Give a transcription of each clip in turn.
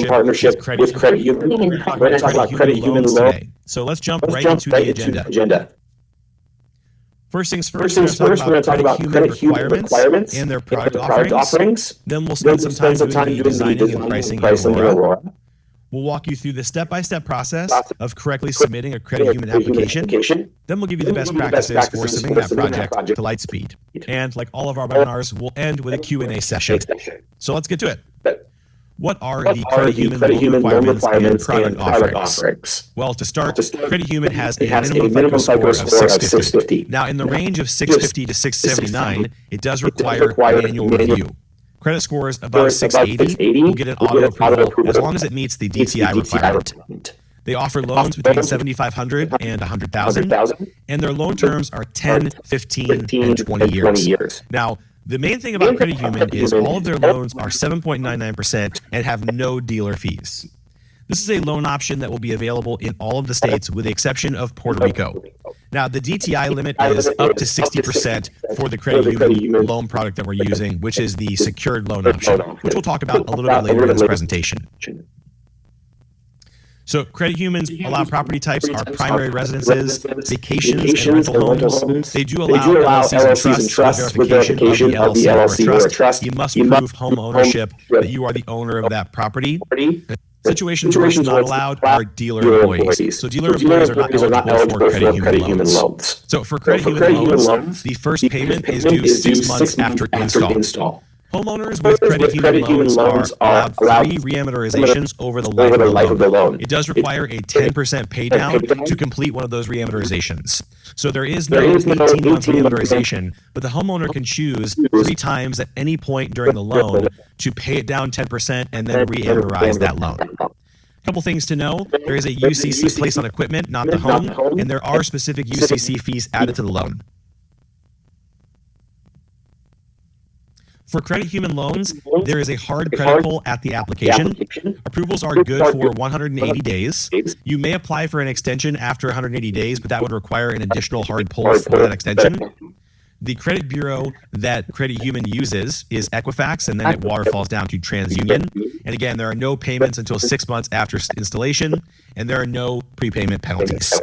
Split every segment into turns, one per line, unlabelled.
with Credit Human. We're going to talk about Credit Human loans
today. So let's jump right into the agenda. First things first, we're going to talk about Credit Human requirements
and their product offerings.
Then we'll spend some time doing the designing and pricing in Aurora. We'll walk you through the step-by-step process of correctly submitting a Credit Human application. Then we'll give you the best practices for submitting that project to Lightspeed. And like all of our webinars, we'll end with a Q&A session. So let's get to it. What are the Credit Human loan requirements and product offerings? Well, to start, Credit Human has a minimum FICO score of 650. Now, in the range of 650 to 679, it does require manual review. Credit scores above 680 will get an auto approval as long as it meets the DTI requirement. They offer loans between $7,500 and $100,000, and their loan terms are 10, 15, and 20 years. Now, the main thing about Credit Human is all of their loans are 7.99% and have no dealer fees. This is a loan option that will be available in all of the states with the exception of Puerto Rico. Now, the DTI limit is up to 60% for the Credit Human loan product that we're using, which is the secured loan option, which we'll talk about a little bit later in this presentation. So Credit Humans allow property types are primary residences, vacations, and rental homes. They do allow LLCs and trusts with verification of the LLC or a trust. You must prove home ownership that you are the owner of that property. Situations where it's not allowed are dealer employees. So dealer employees are not eligible for Credit Human loans. So for Credit Human loans, the first payment is due 6 months after install. Homeowners with Credit Human loans are allowed 3 reamortizations over the life of the loan. It does require a 10% pay down to complete one of those reamortizations. So there is no 18-month reamortization, but the homeowner can choose 3 times at any point during the loan to pay it down 10% and then reamortize that loan. A couple things to know. There is a UCC placed on equipment, not the home, and there are specific UCC fees added to the loan. For Credit Human loans, there is a hard credit pull at the application. Approvals are good for 180 days. You may apply for an extension after 180 days, but that would require an additional hard pull for that extension. The credit bureau that Credit Human uses is Equifax, and then it waterfalls down to TransUnion. And again, there are no payments until 6 months after installation, and there are no prepayment penalties.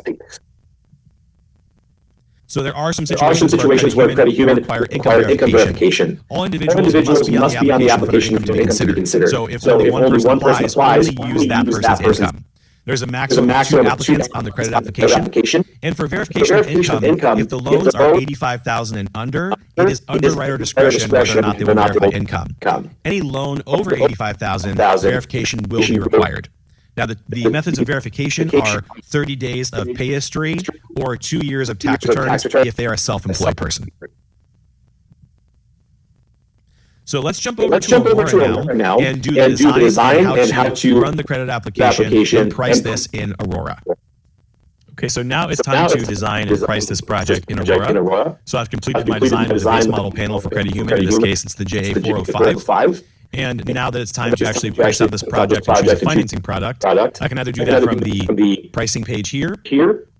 So there are some situations where Credit Human require income verification. All individuals must be on the application for it to be considered. So if only one person applies, only use that person's income. There's a maximum of 2 applicants on the credit application. And for verification of income, if the loans are $85,000 and under, it is underwriter discretion whether or not they will verify income. Any loan over $85,000, verification will be required. Now, the methods of verification are 30 days of pay history or 2 years of tax returns if they are a self-employed person. So let's jump over to Aurora now and do the design and how to run the credit application and price this in Aurora. Okay, so now it's time to design and price this project in Aurora. So I've completed my design of the base model panel for Credit Human. In this case, it's the JA405. And now that it's time to actually price out this project and choose a financing product, I can either do that from the pricing page here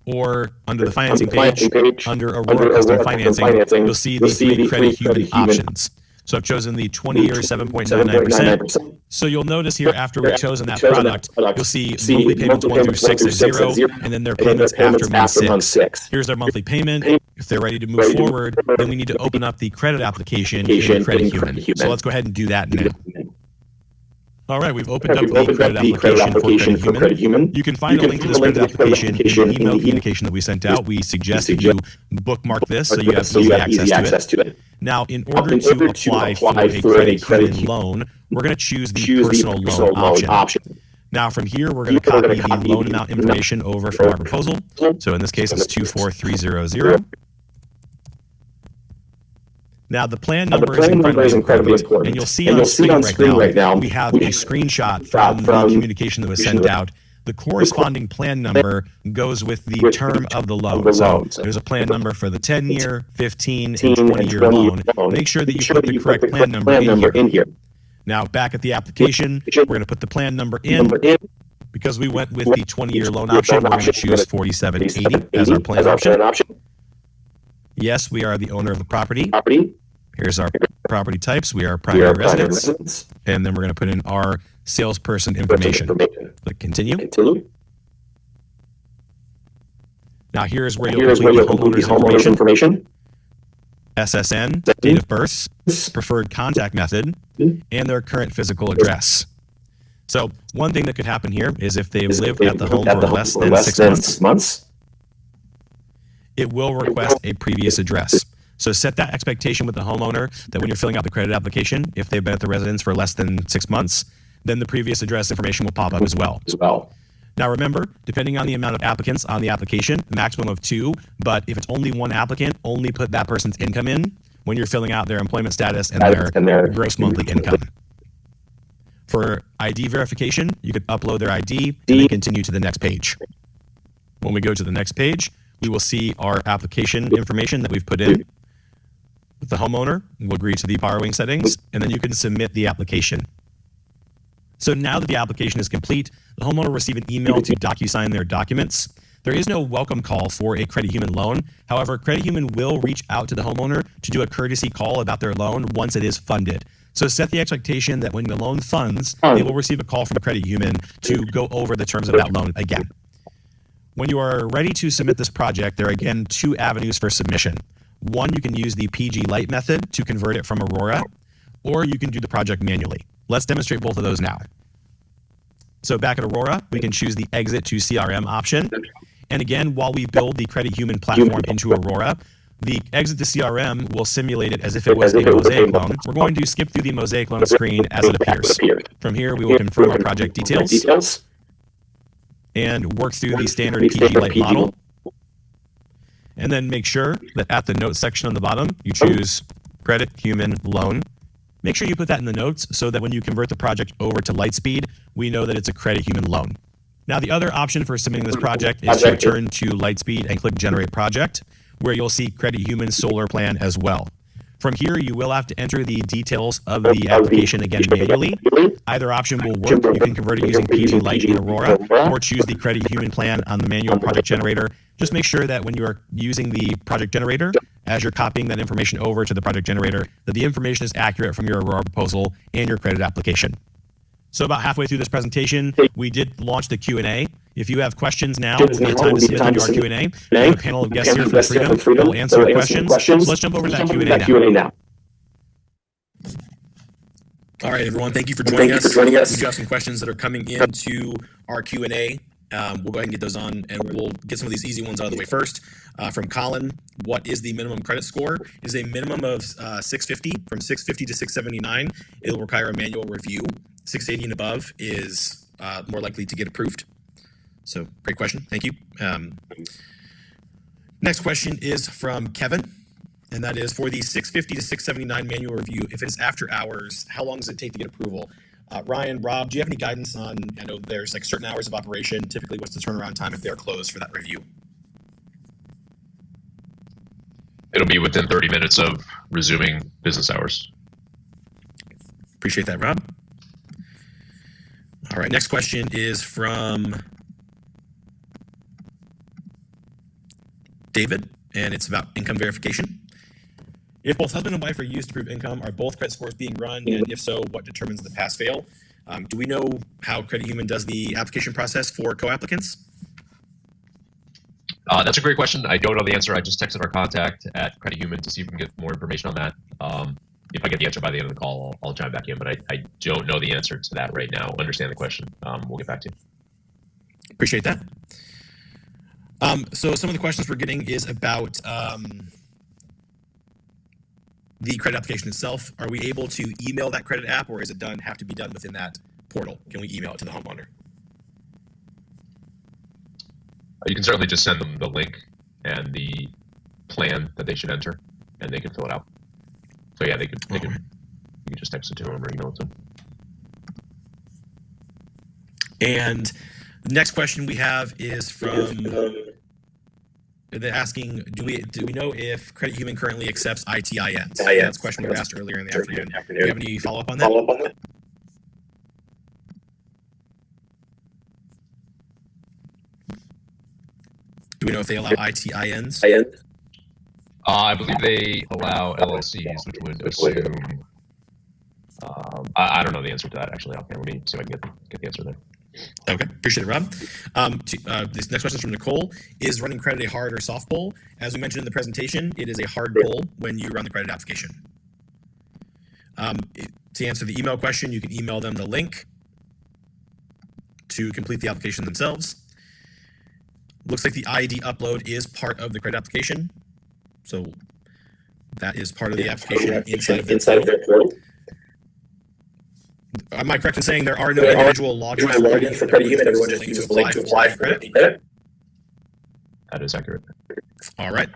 or under the financing page, under Aurora Custom Financing, you'll see the 3 Credit Human options. So I've chosen the 20-year 7.99%. So you'll notice here after we've chosen that product, you'll see monthly payments 1 through 6 is 0, and then their payments after month 6. Here's their monthly payment. If they're ready to move forward, then we need to open up the credit application in Credit Human. So let's go ahead and do that now. All right, we've opened up the credit application for Credit Human. You can find a link to this credit application in the email communication that we sent out. We suggest that you bookmark this so you have easy access to it. Now, in order to apply for a Credit Human loan, we're going to choose the personal loan option. Now, from here, we're going to copy the loan amount information over from our proposal. So in this case, it's 24300. Now, the plan number is incredibly important. And you'll see on screen right now, we have a screenshot from the communication that was sent out. The corresponding plan number goes with the term of the loan. So there's a plan number for the 10-year, 15, and 20-year loan. Make sure that you put the correct plan number in here. Now, back at the application, we're going to put the plan number in. Because we went with the 20-year loan option, we're going to choose 4780 as our plan option. Yes, we are the owner of the property. Here's our property types. We are primary residence. And then we're going to put in our salesperson information. Click continue. Now here's where you'll complete the homeowner's information, SSN, date of birth, preferred contact method, and their current physical address. So one thing that could happen here is if they've lived at the home for less than 6 months, it will request a previous address. So set that expectation with the homeowner that when you're filling out the credit application, if they've been at the residence for less than 6 months, then the previous address information will pop up as well. Now remember, depending on the amount of applicants on the application, the maximum of 2, but if it's only 1 applicant, only put that person's income in when you're filling out their employment status and their gross monthly income. For ID verification, you could upload their ID and then continue to the next page. When we go to the next page, we will see our application information that we've put in. With the homeowner, we'll agree to the borrowing settings, and then you can submit the application. So now that the application is complete, the homeowner will receive an email to DocuSign their documents. There is no welcome call for a Credit Human loan. However, Credit Human will reach out to the homeowner to do a courtesy call about their loan once it is funded. So set the expectation that when the loan funds, they will receive a call from Credit Human to go over the terms of that loan again. When you are ready to submit this project, there are again 2 avenues for submission. One, you can use the PG Lite method to convert it from Aurora, or you can do the project manually. Let's demonstrate both of those now. So back at Aurora, we can choose the exit to CRM option. And again, while we build the Credit Human platform into Aurora, the exit to CRM will simulate it as if it was a Mosaic loan. We're going to skip through the Mosaic loan screen as it appears. From here, we will confirm our project details and work through the standard PG Lite model. And then make sure that at the notes section on the bottom, you choose Credit Human Loan. Make sure you put that in the notes so that when you convert the project over to Lightspeed, we know that it's a Credit Human loan. Now, the other option for submitting this project is to return to Lightspeed and click Generate Project, where you'll see Credit Human Solar Plan as well. From here, you will have to enter the details of the application again manually. Either option will work. You can convert it using PG Lite in Aurora, or choose the Credit Human plan on the manual project generator. Just make sure that when you are using the project generator, as you're copying that information over to the project generator, that the information is accurate from your Aurora proposal and your credit application. So about halfway through this presentation, we did launch the Q&A. If you have questions now, we'll get time to submit them to our Q&A. We have a panel of guests here from Freedom that will answer your questions. So let's jump over to that Q&A now. All right, everyone, thank you for joining us. We do have some questions that are coming into our Q&A. We'll go ahead and get those on, and we'll get some of these easy ones out of the way first. From Colin, what is the minimum credit score? It is a minimum of 650. From 650 to 679, it will require a manual review. 680 and above is more likely to get approved. So great question. Thank you. Next question is from Kevin, and that is for the 650 to 679 manual review. If it's after hours, how long does it take to get approval? Ryan, Rob, do you have any guidance on, I know there's like certain hours of operation. Typically, what's the turnaround time if they're closed for that review?
It'll be within 30 minutes of resuming business hours.
Appreciate that, Rob. All right, next question is from David, and it's about income verification. If both husband and wife are used to prove income, are both credit scores being run? And if so, what determines the pass-fail? Do we know how Credit Human does the application process for co-applicants?
That's a great question. I don't know the answer. I just texted our contact at Credit Human to see if we can get more information on that. If I get the answer by the end of the call, I'll chime back in, but I don't know the answer to that right now. Understand the question. We'll get back to you.
Appreciate that. So some of the questions we're getting is about the credit application itself. Are we able to email that credit app, or is it have to be done within that portal? Can we email it to the homeowner?
You can certainly just send them the link and the plan that they should enter, and they can fill it out. So yeah, you can just text it to them or email it to them. And the next question we have is from they're asking, do we know if Credit Human currently accepts ITINs? That's a question we were asked earlier in the afternoon. Do you have any follow-up on that? Do we know if they allow ITINs? I believe they allow LLCs, which would assume
I don't know the answer to that, actually. Okay, let me see if I can get the answer there.
Okay, appreciate it, Rob. This next question is from Nicole. Is running credit a hard or soft pull? As we mentioned in the presentation, it is a hard pull when you run the credit application. To answer the email question, you can email them the link to complete the application themselves. Looks like the ID upload is part of the credit application. So that is part of the application inside of their portal. Am I correct in saying there are no individual logins for Credit Human? Everyone just uses the link to apply for credit?
That is accurate.
All right.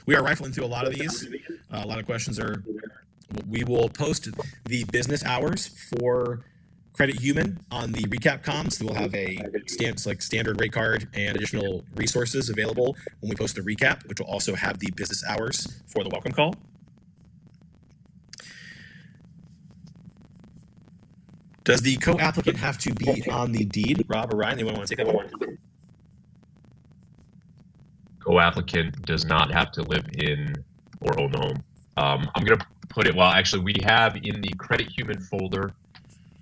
We are rifling through a lot of these. A lot of questions are. We will post the business hours for Credit Human on the recap comms. We'll have a standard rate card and additional resources available when we post the recap, which will also have the business hours for the welcome call. Does the co-applicant have to be on the deed? Rob or Ryan, anyone want to take that one?
Co-applicant does not have to live in or own the home. I'm going to put it, well, actually, we have in the Credit Human folder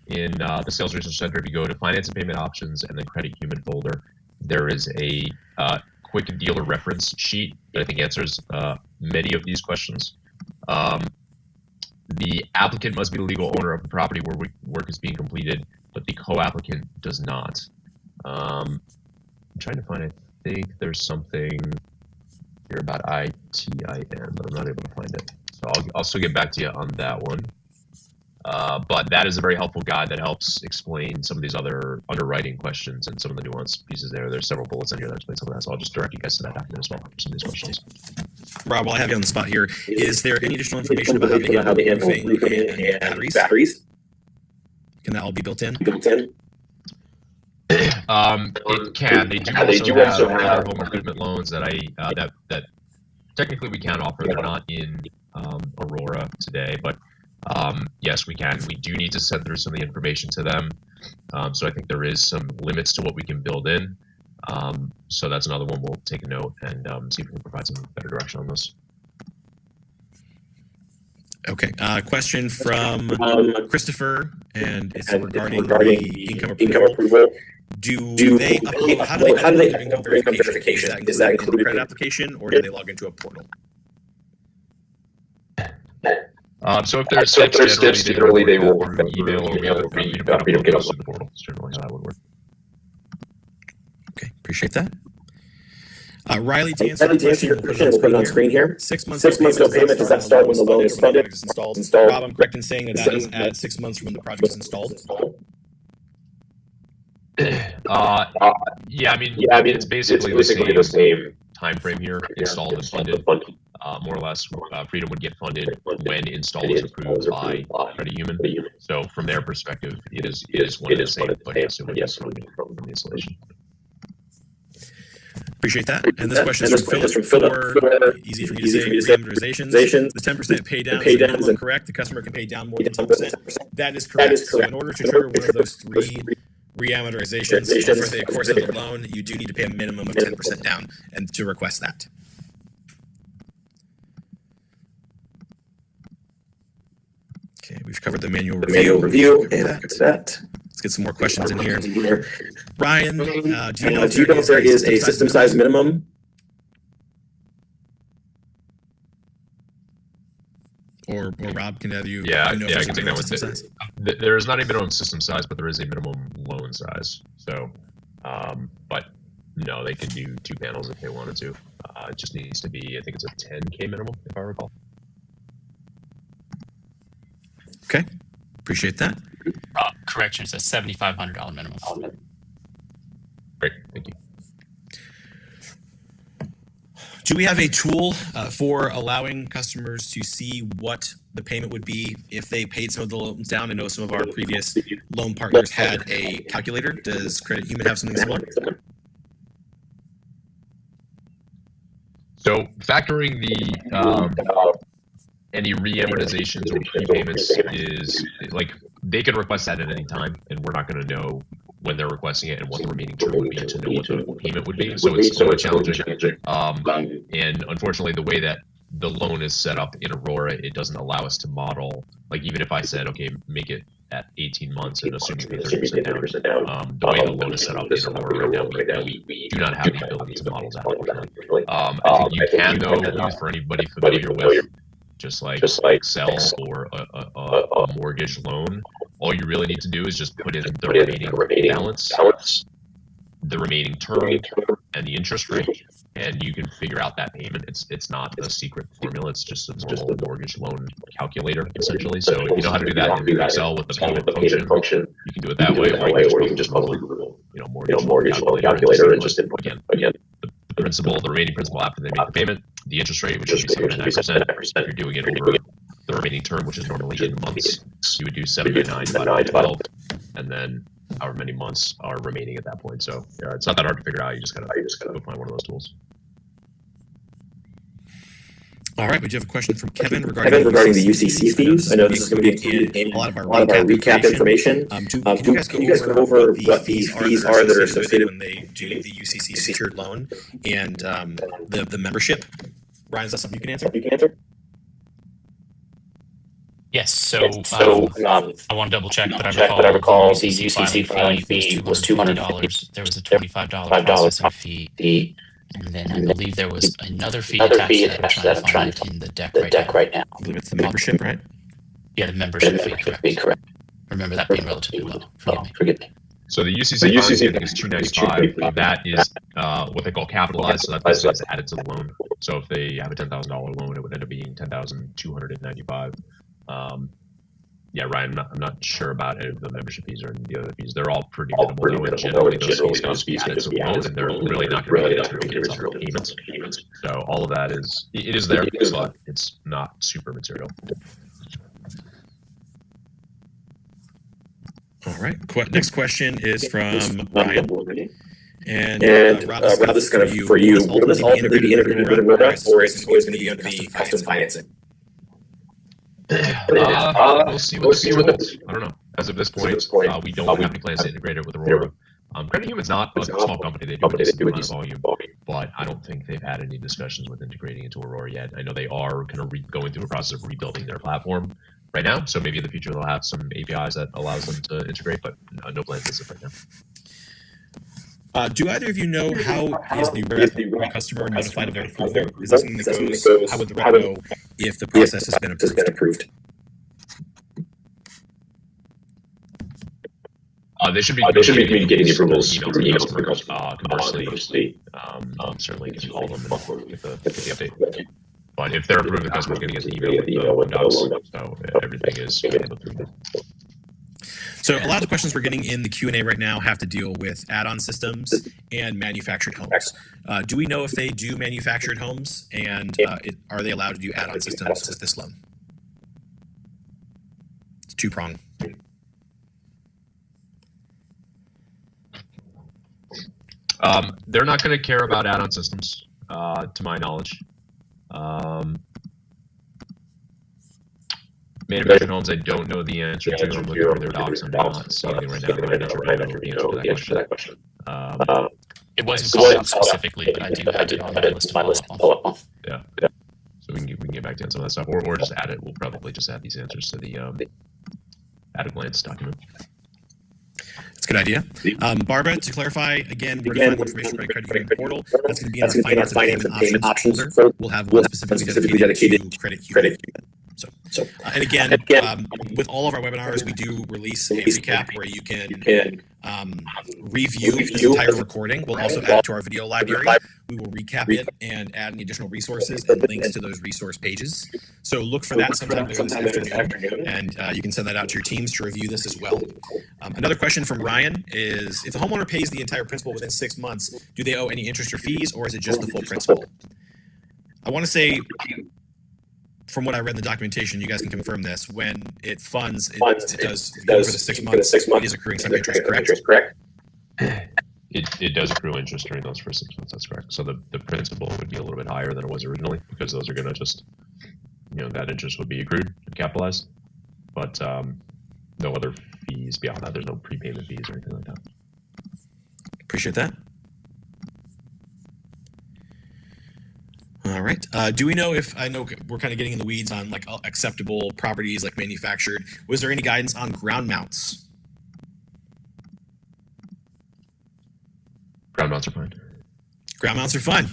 in the Sales Research Center, if you go to Finance and Payment Options and the Credit Human folder, there is a quick dealer reference sheet that I think answers many of these questions. The applicant must be the legal owner of the property where work is being completed, but the co-applicant does not. I'm trying to find, I think there's something here about ITIN, but I'm not able to find it. So I'll still get back to you on that one. But that is a very helpful guide that helps explain some of these other underwriting questions and some of the nuanced pieces there. There's several bullets in here that explain some of that, so I'll just direct you guys to that document as well for some of these questions.
Rob, while I have you on the spot here, is there any additional information about how they handle roofing and batteries? Can that all be built in?
It can. They do also have home improvement loans that that technically we can offer. They're not in Aurora today, but yes, we can. We do need to send through some of the information to them. So I think there is some limits to what we can build in. So that's another one we'll take a note and see if we can provide some better direction on this.
Okay. Question from Christopher, and it's regarding the income approval. Do they upload, how do they upload their income verification? Is that included in the credit application, or do they log into a portal?
So if there's steps, generally they will work through email or we have a free to get up to the portal. That's generally how that would work.
Okay, appreciate that. Riley, to answer your question, we'll put it on screen here. 6 months no payment, does that start when the loan is funded? Rob, I'm correct in saying that that is at 6 months from when the project is installed?
Yeah, I mean, it's basically the same time frame here, installed and funded. More or less, Freedom would get funded when installed is approved by Credit Human. So from their perspective, it is one of the same, but yes, it would get funded from the installation.
Appreciate that. And this question is from Philip. Easy for you to say, amortizations. The 10% pay down is correct. The customer can pay down more than 10%. That is correct. So in order to trigger one of those three reamortizations over the course of the loan, you do need to pay a minimum of 10% down and to request that. Okay, we've covered the manual review. And that's that. Let's get some more questions in here. Ryan, do you know if there is a system size minimum? Or Rob, can you?
Yeah, I can take that one. There is not a minimum system size, but there is a minimum loan size. So, but no, they could do 2 panels if they wanted to. It just needs to be, I think it's a 10K minimum, if I recall.
Okay, appreciate that.
Correction, it's a $7,500 minimum.
Great, thank you.
Do we have a tool for allowing customers to see what the payment would be if they paid some of the loans down? I know some of our previous loan partners had a calculator. Does Credit Human have something similar?
So factoring the any reamortizations or prepayments is like they can request that at any time, and we're not going to know when they're requesting it and what the remaining term would be to know what the payment would be. So it's somewhat challenging. And unfortunately, the way that the loan is set up in Aurora, it doesn't allow us to model. Like even if I said, okay, make it at 18 months and assuming you pay 30% down. The way the loan is set up in Aurora right now, we do not have the ability to model that, unfortunately. I think you can, though, use for anybody familiar with just like Excel or a mortgage loan. All you really need to do is just put in the remaining balance, the remaining term, and the interest rate, and you can figure out that payment. It's not a secret formula. It's just a normal mortgage loan calculator, essentially. So if you know how to do that in Excel with the payment function, you can do it that way, or you can just call it, mortgage loan calculator and just input again the principal, the remaining principal after they make the payment, the interest rate, which would be 7.9%. If you're doing it over the remaining term, which is normally in months, you would do 7.9 divided by 12, and then however many months are remaining at that point. So it's not that hard to figure out. You just gotta go find one of those tools.
All right, we do have a question from Kevin
regarding the UCC fees. I know this is going to be included in a lot of our recap information. Can you guys go over what these fees are that are associated
when they do the UCC secured loan and the membership? Ryan, is that something you can answer?
Yes. So I want to double check, but I recall the UCC filing fee was $250. There was a $25 processing fee. And then I believe there was another fee attached to that. I'm trying to find in the deck right now.
I believe it's the membership, right?
Yeah, the membership fee, correct. Remember that being relatively low. Forgive me.
So the UCC I think is $295. That is what they call capitalized, so that is added to the loan. So if they have a $10,000 loan, it would end up being $10,295. Yeah, Ryan, I'm not sure about any of the membership fees or the other fees. They're all pretty minimal, and generally those fees can just be added to the loan, and they're really not going to be original payments. So all of that it is there, but it's not super material.
All right. Next question is from Ryan. And Rob,
this is kind of for you. Will this ultimately be integrated with Aurora, or is it always going to be under the custom financing?
We'll see what the I don't know. As of this point, we don't have any plans to integrate it with Aurora. Credit Human's not a small company. They do a decent amount of volume, but I don't think they've had any discussions with integrating into Aurora yet. I know they are kind of going through a process of rebuilding their platform right now, so maybe in the future they'll have some APIs that allows them to integrate, but no plans as of right now.
Do either of you know how is the rep customer notified of their approval? Is that something that goes? How would the rep know if the process has been approved?
They should be communicating the approvals through emails. Conversely, certainly you can call them and get the update. But if they're approved, the customer's going to get the email with the notes. So everything is through them.
So a lot of the questions we're getting in the Q&A right now have to deal with add-on systems and manufactured homes. Do we know if they do manufactured homes, and are they allowed to do add-on systems with this loan? It's two-pronged.
They're not going to care about add-on systems, to my knowledge. Manufactured homes, I don't know the answer to. I'm looking for their docs. I'm not seeing it right now. I don't know the answer to that question.
It wasn't called out specifically, but I do have it on my list to follow up on.
Yeah. So we can get back to some of that stuff, or just add it. We'll probably just add these answers to the at a glance document.
That's a good idea. Barbara, to clarify, again, we're going to find information by Credit Union portal. That's going to be in our finance and payment options folder. We'll have one specifically dedicated to Credit Union. So and again, with all of our webinars, we do release a recap where you can review this entire recording. We'll also add it to our video library. We will recap it and add any additional resources and links to those resource pages. So look for that sometime later this afternoon, and you can send that out to your teams to review this as well. Another question from Ryan is, if the homeowner pays the entire principal within 6 months, do they owe any interest or fees, or is it just the full principal? I want to say, from what I read in the documentation, you guys can confirm this. When it funds, it does over the 6 months. It is accruing some interest, correct?
It does accrue interest during those first 6 months. That's correct. So the principal would be a little bit higher than it was originally, because those are going to just, that interest would be accrued and capitalized, but no other fees beyond that. There's no prepayment fees or anything like that.
Appreciate that. All right. Do we know if, I know we're kind of getting in the weeds on like acceptable properties like manufactured. Was there any guidance on ground mounts?
Ground mounts are fine.
Ground mounts are fine.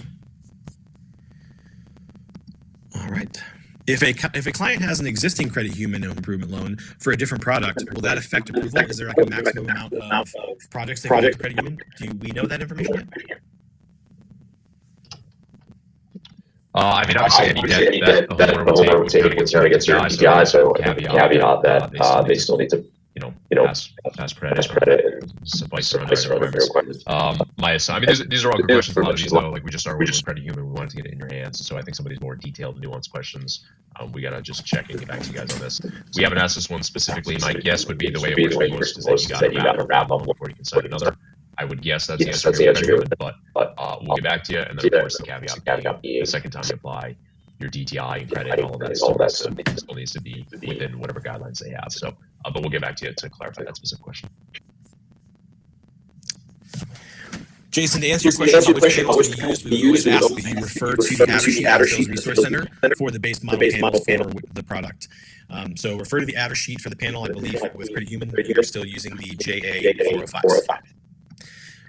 All right. If a client has an existing Credit Human improvement loan for a different product, will that affect approval? Is there like a maximum amount of projects they can get Credit Human? Do we know that information yet?
I mean, obviously, any debt that the homeowner would take against their DTI, so caveat that they still need to, pass credit and suffice their requirements. My assignment, I mean, these are all good questions. A lot of these, though, like we just started with Credit Human, we wanted to get it in your hands. So I think some of these more detailed, nuanced questions, we got to just check and get back to you guys on this. We haven't asked this one specifically. My guess would be the way it works is that you got to wrap up before you can sign another. I would guess that's the answer, but we'll get back to you. And then, of course, the caveat being the second time you apply, your DTI and credit and all of that still needs to be within whatever guidelines they have. So, but we'll get back to you to clarify that specific question.
Jason, to answer your question about which panels to be used, we always ask that you refer to the adder sheet Resource Center for the base model panel for the product. So refer to the adder sheet for the panel. I believe with Credit Human, we're still using the JA405.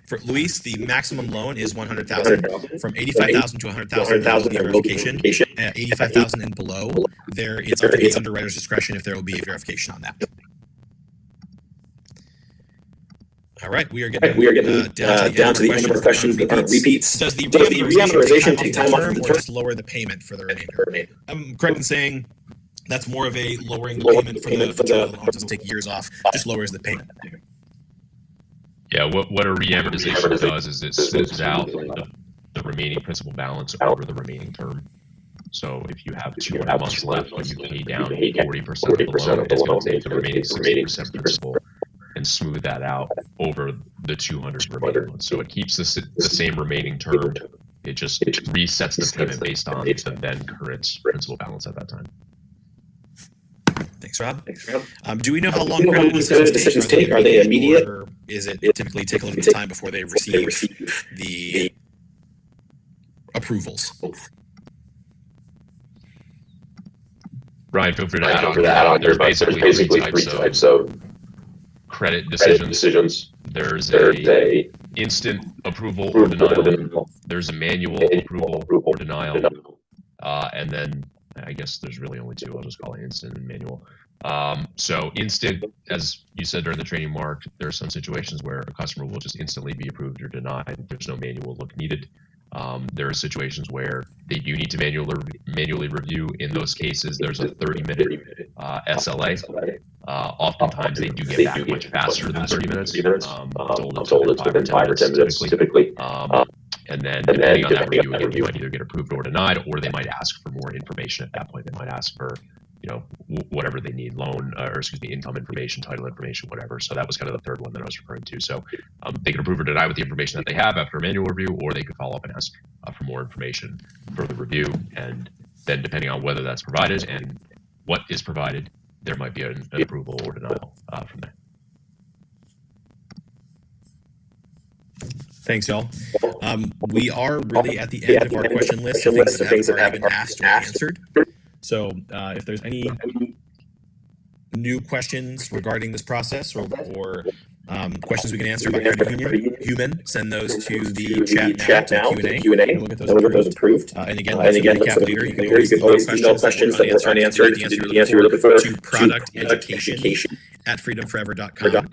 For Luis, the maximum loan is $100,000. From $85,000 to $100,000, there will be a verification. At $85,000 and below, it's up to the underwriter's discretion if there will be a verification on that. All right, we are getting down to the end of our questions. Repeats. Does the reamortization take time off the term or just lower the payment for the remainder? I'm correct in saying that's more of a lowering the payment for the loan. It doesn't take years off, just lowers the payment.
Yeah, what a reamortization does is it smooths out the remaining principal balance over the remaining term. So if you have 200 months left, but you pay down 40% of the loan, it's going to take the remaining 60% principal and smooth that out over the 200 remaining months. So it keeps the same remaining term. It just resets the payment based on the then current principal balance at that time.
Thanks, Rob. Do we know how long credit decisions take? Are they immediate, or is it typically take a little bit of time before they receive the approvals?
Ryan, feel free to add on. There's basically three types of credit decisions. There's a instant approval or denial. There's a manual approval or denial, and then I guess there's really only two. I'll just call it instant and manual. So instant, as you said during the training, Mark, there are some situations where a customer will just instantly be approved or denied. There's no manual look needed. There are situations where they do need to manually review. In those cases, there's a 30-minute SLA. Oftentimes, they do get back much faster than 30 minutes. I'm told it's within 5 or 10 minutes typically. And then depending on that review, again, you might either get approved or denied, or they might ask for more information at that point. They might ask for, whatever they need, income information, title information, whatever. So that was kind of the third one that I was referring to. So they can approve or deny with the information that they have after a manual review, or they could follow up and ask for more information for the review. And then depending on whether that's provided and what is provided, there might be an approval or denial from there.
Thanks, y'all. We are really at the end of our question list of things that have been asked or answered. So if there's any new questions regarding this process or questions we can answer about Credit Human, send those to the chat now, to Q&A, and we'll get those approved. And again, let's recap later. You can always email questions that we're trying to answer. The answer you're looking for to producteducation@freedomforever.com.